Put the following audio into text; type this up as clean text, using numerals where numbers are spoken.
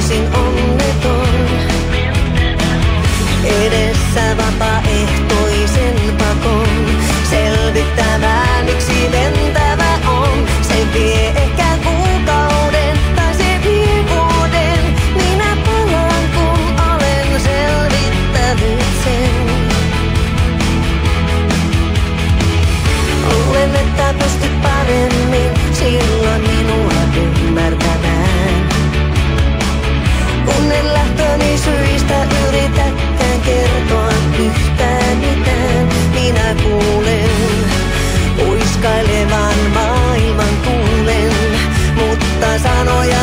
täysin onneton. Edessä vapaaehtoisen pakon, selvittämään miksi mentävä on. Se vie ehkä kuukauden tai se vie vuoden. Minä palaan kun olen selvittänyt sen. Luulen, että pysty paremmin silloin minua ymmärtämään. Kun en lähtöni syistä yritäkään kertoa yhtään mitään. Minä kuulen uiskailevan maailman tuulen, mutta sanoja